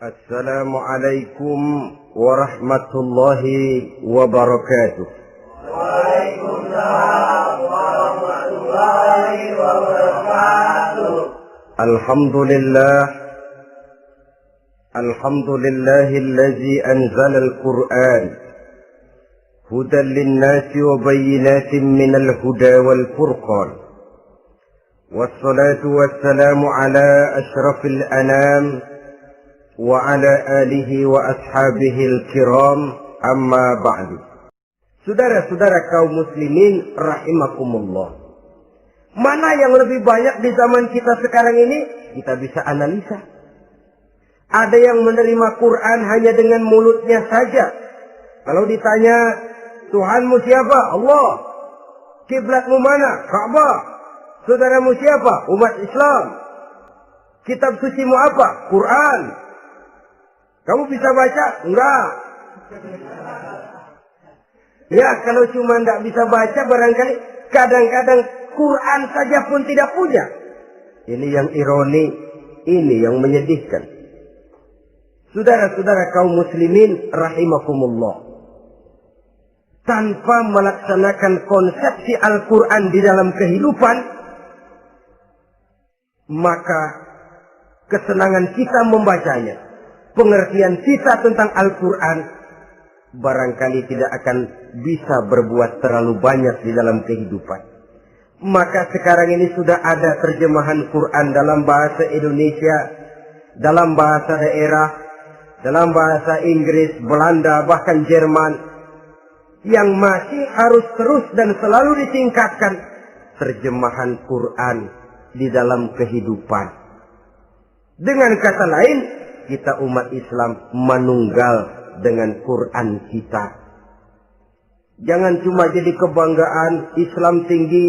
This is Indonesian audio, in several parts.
Assalamualaikum warahmatullahi wabarakatuh. Waalaikumsalam warahmatullahi wabarakatuh. Alhamdulillahi anzala al-Qur'an hudan lin-nasi wa bayyinatin minal huda wal furqan. Wassalatu wassalamu ala asyrafil anam wa ala alihi wa ashabihil kiram, amma ba'du. Saudara-saudara kaum muslimin rahimakumullah, mana yang lebih banyak di zaman kita sekarang ini? Kita bisa analisa. Ada yang menerima Quran hanya dengan mulutnya saja. Kalau ditanya, Tuhanmu siapa? Allah. Kiblatmu mana? Ka'bah. Saudaramu siapa? Umat Islam. Kitab sucimu apa? Quran. Kamu bisa baca? Enggak. Ya, kalau cuma enggak bisa baca, barangkali kadang-kadang Quran saja pun tidak punya. Ini yang ironi, ini yang menyedihkan. Saudara-saudara kaum muslimin rahimakumullah, tanpa melaksanakan konsepsi Al-Quran di dalam kehidupan, maka kesenangan kita membacanya, pengertian kita tentang Al-Quran barangkali tidak akan bisa berbuat terlalu banyak di dalam kehidupan. Maka sekarang ini sudah ada terjemahan Quran dalam bahasa Indonesia, dalam bahasa daerah, dalam bahasa Inggris, Belanda, bahkan Jerman, yang masih harus terus dan selalu ditingkatkan terjemahan Quran di dalam kehidupan. Dengan kata lain, kita umat Islam menunggal dengan Quran kita. Jangan cuma jadi kebanggaan Islam tinggi,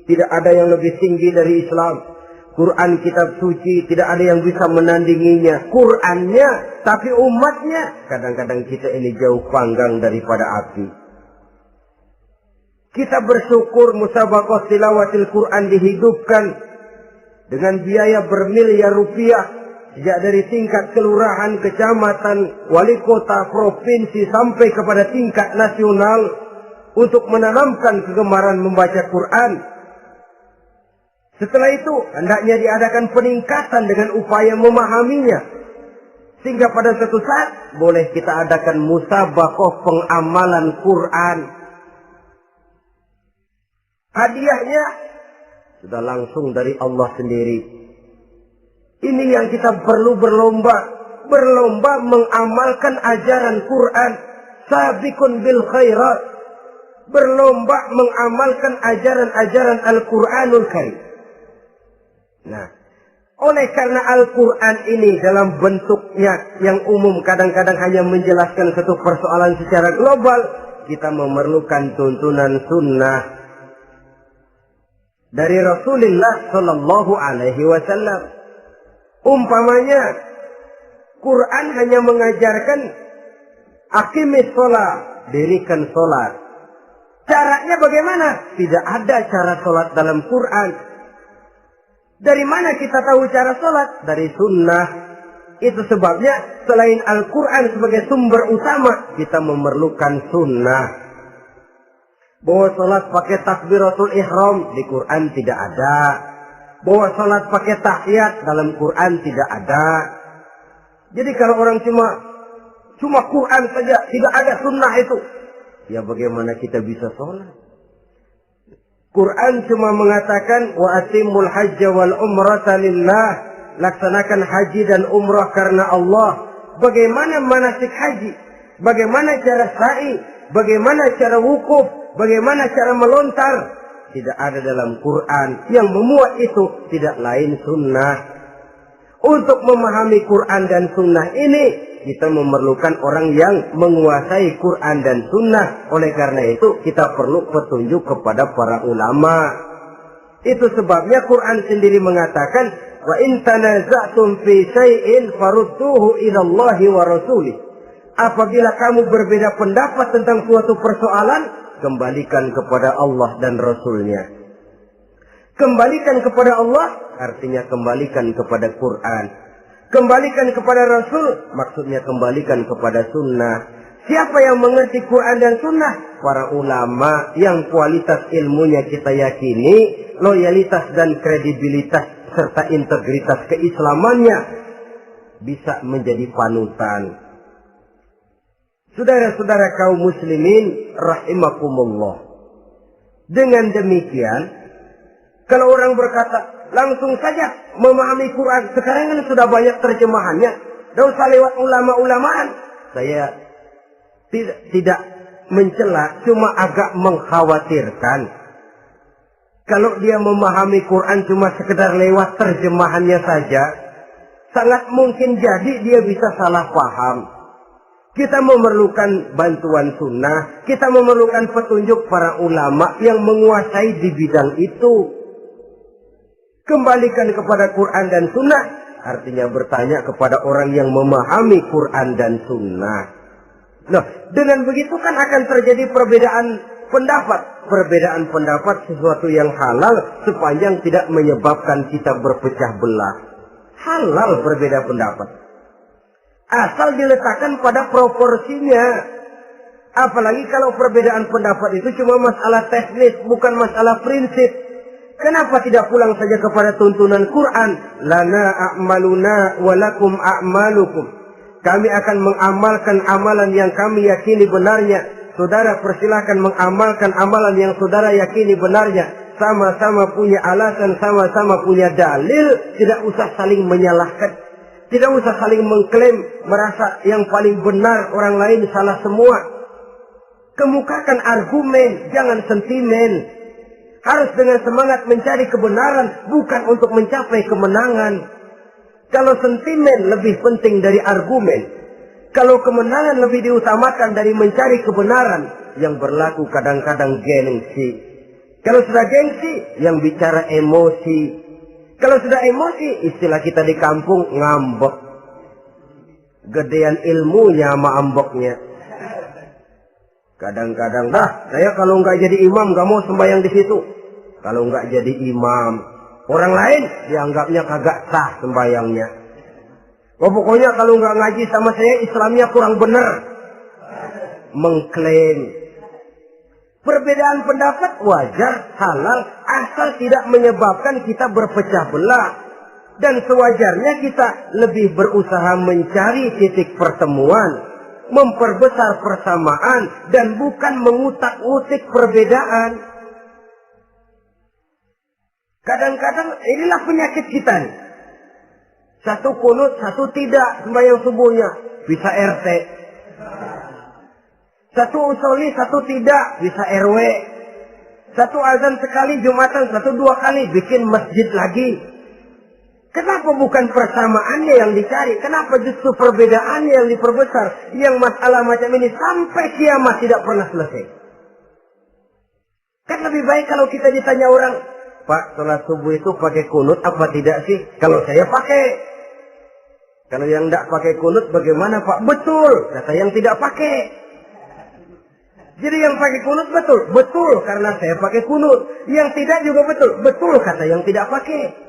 tidak ada yang lebih tinggi dari Islam. Quran kitab suci tidak ada yang bisa menandinginya. Qurannya, tapi umatnya kadang-kadang kita ini jauh panggang daripada api. Kita bersyukur musabaqah tilawatil Quran dihidupkan dengan biaya bermiliar rupiah. Sejak dari tingkat kelurahan, kecamatan, wali kota, provinsi, sampai kepada tingkat nasional, untuk menanamkan kegemaran membaca Quran. Setelah itu, hendaknya diadakan peningkatan dengan upaya memahaminya. Sehingga pada suatu saat, boleh kita adakan musabaqah pengamalan Quran. Hadiahnya sudah langsung dari Allah sendiri. Ini yang kita perlu berlomba mengamalkan ajaran Quran. Sabiqun bil khairat, berlomba mengamalkan ajaran-ajaran Al-Quranul Karim. Nah, oleh karena Al-Quran ini dalam bentuknya yang umum kadang-kadang hanya menjelaskan satu persoalan secara global, kita memerlukan tuntunan sunnah dari Rasulullah Sallallahu Alaihi Wasallam. Umpamanya, Quran hanya mengajarkan aqimis sholat, dirikan sholat. Caranya bagaimana? Tidak ada cara sholat dalam Quran. Dari mana kita tahu cara sholat? Dari sunnah. Itu sebabnya selain Al-Quran sebagai sumber utama, kita memerlukan sunnah. Bahwa sholat pakai takbiratul ihram di Quran tidak ada. Bahwa sholat pakai tahiyat dalam Quran tidak ada. Jadi kalau orang cuma Quran saja, tidak ada sunnah itu, ya bagaimana kita bisa sholat? Quran cuma mengatakan wa atimul hajja wal umrata lillah, laksanakan haji dan umrah karena Allah. Bagaimana manasik haji? Bagaimana cara sa'i? Bagaimana cara wukuf? Bagaimana cara melontar? Tidak ada dalam Quran. Yang memuat itu tidak lain sunnah. Untuk memahami Quran dan sunnah ini, kita memerlukan orang yang menguasai Quran dan sunnah. Oleh karena itu kita perlu petunjuk kepada para ulama. Itu sebabnya Quran sendiri mengatakan, wa in tanaza'tum fi syai'in farudduhu ila Allahi wa rasulih. Apabila kamu berbeda pendapat tentang suatu persoalan, kembalikan kepada Allah dan Rasulnya. Kembalikan kepada Allah artinya kembalikan kepada Quran. Kembalikan kepada Rasul, maksudnya kembalikan kepada sunnah. Siapa yang mengerti Quran dan sunnah? Para ulama yang kualitas ilmunya kita yakini, loyalitas dan kredibilitas serta integritas keislamannya bisa menjadi panutan. Saudara-saudara kaum muslimin rahimakumullah. Dengan demikian, kalau orang berkata, langsung saja memahami Quran. Sekarang kan sudah banyak terjemahannya. Tidak usah lewat ulama-ulamaan. Saya tidak mencela, cuma agak mengkhawatirkan. Kalau dia memahami Quran cuma sekedar lewat terjemahannya saja, sangat mungkin jadi dia bisa salah paham. Kita memerlukan bantuan sunnah, kita memerlukan petunjuk para ulama yang menguasai di bidang itu. Kembalikan kepada Quran dan sunnah, artinya bertanya kepada orang yang memahami Quran dan sunnah. Nah, dengan begitu kan akan terjadi perbedaan pendapat. Perbedaan pendapat sesuatu yang halal sepanjang tidak menyebabkan kita berpecah belah. Halal berbeda pendapat. Asal diletakkan pada proporsinya. Apalagi kalau perbedaan pendapat itu cuma masalah teknis, bukan masalah prinsip. Kenapa tidak pulang saja kepada tuntunan Quran? Lana a'maluna walakum a'malukum. Kami akan mengamalkan amalan yang kami yakini benarnya. Saudara persilahkan mengamalkan amalan yang saudara yakini benarnya. Sama-sama punya alasan, sama-sama punya dalil. Tidak usah saling menyalahkan. Tidak usah saling mengklaim, merasa yang paling benar, orang lain salah semua. Kemukakan argumen, jangan sentimen. Harus dengan semangat mencari kebenaran, bukan untuk mencapai kemenangan. Kalau sentimen lebih penting dari argumen, kalau kemenangan lebih diutamakan dari mencari kebenaran, yang berlaku kadang-kadang gengsi. Kalau sudah gengsi, yang bicara emosi. Kalau sudah emosi, istilah kita di kampung ngambek. Gedean ilmunya sama ambeknya. Kadang-kadang, saya kalau nggak jadi imam nggak mau sembahyang di situ. Kalau nggak jadi imam, orang lain dianggapnya kagak sah sembahyangnya. Pokoknya kalau nggak ngaji sama saya, Islamnya kurang benar. Mengklaim. Perbedaan pendapat wajar, halal, asal tidak menyebabkan kita berpecah belah. Dan sewajarnya kita lebih berusaha mencari titik pertemuan, memperbesar persamaan, dan bukan mengutak-utik perbedaan. Kadang-kadang inilah penyakit kita nih. Satu kunut, satu tidak sembahyang subuhnya. Bisa RT. Satu usoli, satu tidak, bisa RW. Satu azan sekali Jumatan, satu dua kali, bikin masjid lagi. Kenapa bukan persamaannya yang dicari? Kenapa justru perbedaannya yang diperbesar? Yang masalah macam ini sampai kiamat tidak pernah selesai. Kan lebih baik kalau kita ditanya orang, Pak, sholat subuh itu pakai kunut apa tidak sih? Kalau saya pakai. Kalau yang tidak pakai kunut bagaimana Pak? Betul, kata yang tidak pakai. Jadi yang pakai kunut betul, betul karena saya pakai kunut. Yang tidak juga betul, betul kata yang tidak pakai.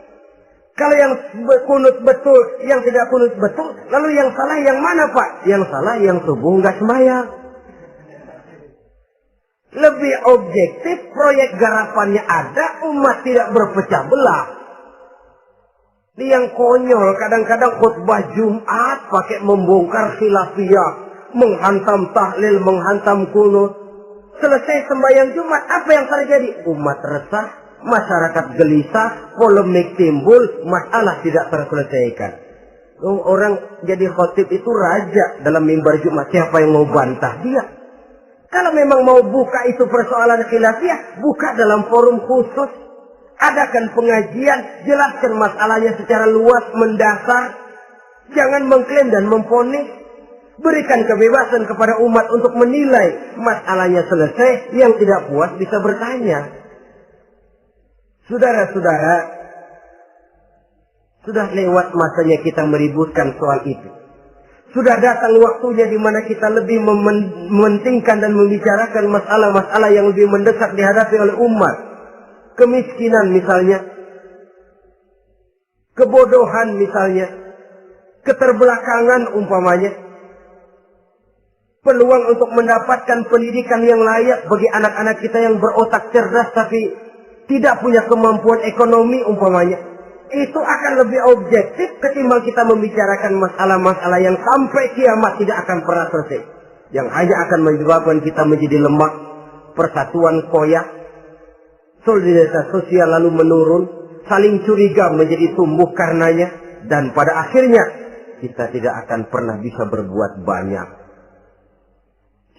Kalau yang kunut betul, yang tidak kunut betul, lalu yang salah yang mana Pak? Yang salah yang subuh nggak sembahyang. Lebih objektif, proyek garapannya ada, umat tidak berpecah belah. Ini yang konyol, kadang-kadang khutbah Jumat pakai membongkar khilafiyah. Menghantam tahlil, menghantam kunut. Selesai sembahyang Jumat, apa yang terjadi? Umat resah, masyarakat gelisah, polemik timbul, masalah tidak terselesaikan. Orang jadi khotib itu raja dalam mimbar Jumat, siapa yang mau bantah dia? Kalau memang mau buka itu persoalan khilafiyah, buka dalam forum khusus. Adakan pengajian, jelaskan masalahnya secara luas, mendasar. Jangan mengklaim dan memponis. Berikan kebebasan kepada umat untuk menilai masalahnya selesai, yang tidak puas bisa bertanya. Saudara-saudara, sudah lewat masanya kita meributkan soal itu. Sudah datang waktunya di mana kita lebih mementingkan dan membicarakan masalah-masalah yang lebih mendesak dihadapi oleh umat. Kemiskinan misalnya, kebodohan misalnya, keterbelakangan umpamanya. Peluang untuk mendapatkan pendidikan yang layak bagi anak-anak kita yang berotak cerdas tapi tidak punya kemampuan ekonomi umpamanya. Itu akan lebih objektif ketimbang kita membicarakan masalah-masalah yang sampai kiamat tidak akan pernah selesai. Yang hanya akan menyebabkan kita menjadi lemah, persatuan koyak, solidaritas sosial lalu menurun, saling curiga menjadi tumbuh karenanya, dan pada akhirnya kita tidak akan pernah bisa berbuat banyak.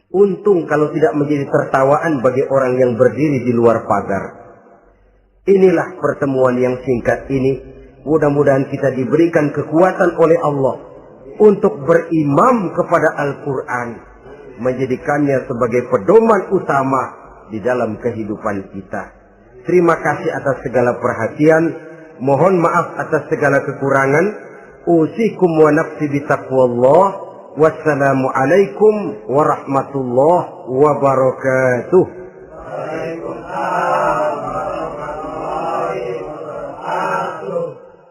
Untung kalau tidak menjadi tertawaan bagi orang yang berdiri di luar pagar. Inilah pertemuan yang singkat ini. Mudah-mudahan kita diberikan kekuatan oleh Allah untuk berimam kepada Al-Quran, menjadikannya sebagai pedoman utama di dalam kehidupan kita. Terima kasih atas segala perhatian. Mohon maaf atas segala kekurangan. Usikum wa nafsi bitaqwallah. Wassalamualaikum warahmatullahi wabarakatuh. Waalaikumsalam.